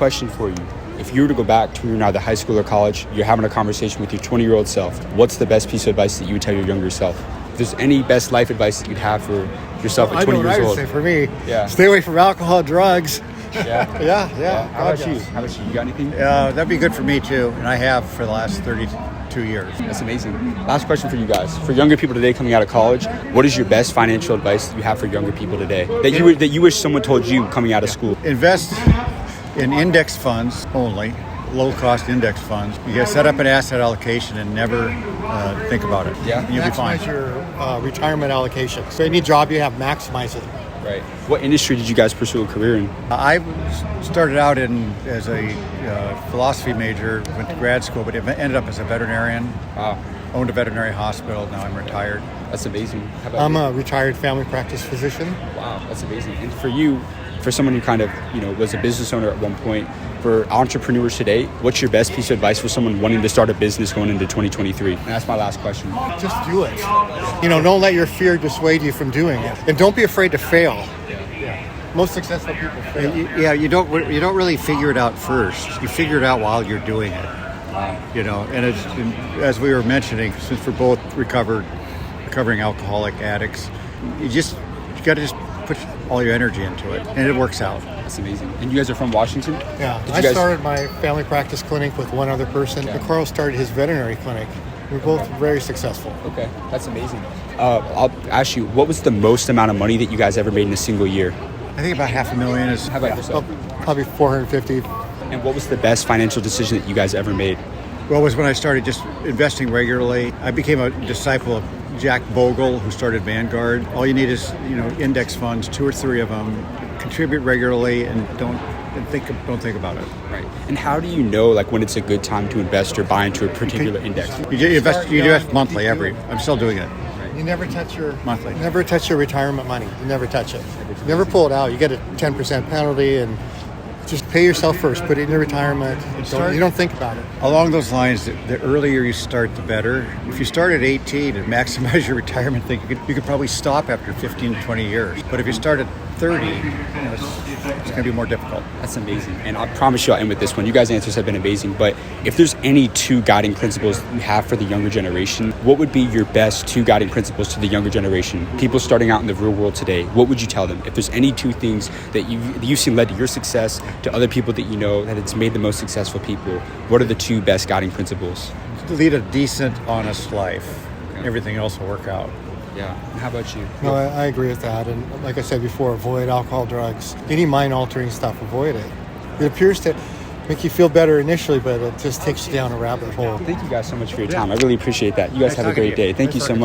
question for you. If you were to go back to when you're either high school or college, you're having a conversation with your 20-year-old self, what's the best piece of advice that you would tell your younger self? If there's any best life advice that you'd have for yourself at 20 years old. I would say for me, Yeah. stay away from alcohol, drugs. Yeah. Yeah. How about you? You got anything? That'd be good for me too, and I have for the last 32 years. That's amazing. Last question for you guys. For younger people today coming out of college, what is your best financial advice that you have for younger people today that you wish someone told you coming out of school? Invest in index funds only, low-cost index funds. You gotta set up an asset allocation and never think about it. Yeah. You'll be fine. Maximize your retirement allocation. So any job you have, maximize it. Right. What industry did you guys pursue a career in? I started out as a philosophy major, went to grad school, but it ended up as a veterinarian. Wow. Owned a veterinary hospital. Now I'm retired. That's amazing. How about I'm you? a retired family practice physician. Wow, that's amazing. And for you, for someone who kind of, was a business owner at one point, for entrepreneurs today, what's your best piece of advice for someone wanting to start a business going into 2023? And that's my last question. Just do it. Don't let your fear dissuade you from doing it. And don't be afraid to fail. Most successful people fail. You don't really figure it out first. You figure it out while you're doing it. And as we were mentioning, since we're both recovering alcoholic addicts, you got to just put all your energy into it, and it works out. That's amazing. And you guys are from Washington? Yeah. I started my family practice clinic with one other person. Yeah. And Carl started his veterinary clinic. We're both very successful. Okay, that's amazing. I'll ask you, what was the most amount of money that you guys ever made in a single year? I think about $500,000 is. How about yourself? Probably 450. And what was the best financial decision that you guys ever made? Well, it was when I started just investing regularly. I became a disciple of Jack Bogle, who started Vanguard. All you need is, index funds, 2 or 3 of them. Contribute regularly and don't think about it. Right. And how do you know when it's a good time to invest or buy into a particular index? You invest monthly. I'm still doing it. You never touch your Monthly. Never touch your retirement money. You never touch it. Never pull it out. You get a 10% penalty, and just pay yourself first. Put it in your retirement. You don't think about it. Along those lines, the earlier you start, the better. If you start at 18 and maximize your retirement thing, you could probably stop after 15 to 20 years. But if you start at 30, it's going to be more difficult. That's amazing. And I promise you I'll end with this one. You guys' answers have been amazing. But if there's any 2 guiding principles you have for the younger generation, what would be your best 2 guiding principles to the younger generation? People starting out in the real world today, what would you tell them? If there's any 2 things that you've seen led to your success, to other people that you know, that it's made the most successful people, what are the 2 best guiding principles? To lead a decent, honest life. Everything else will work out. Yeah. And how about you? No, I agree with that. And like I said before, avoid alcohol, drugs, any mind-altering stuff. Avoid it. It appears to make you feel better initially, but it just takes you down a rabbit hole. Thank you guys so much for your time. I really appreciate that. You guys have a great day. Thank you so much.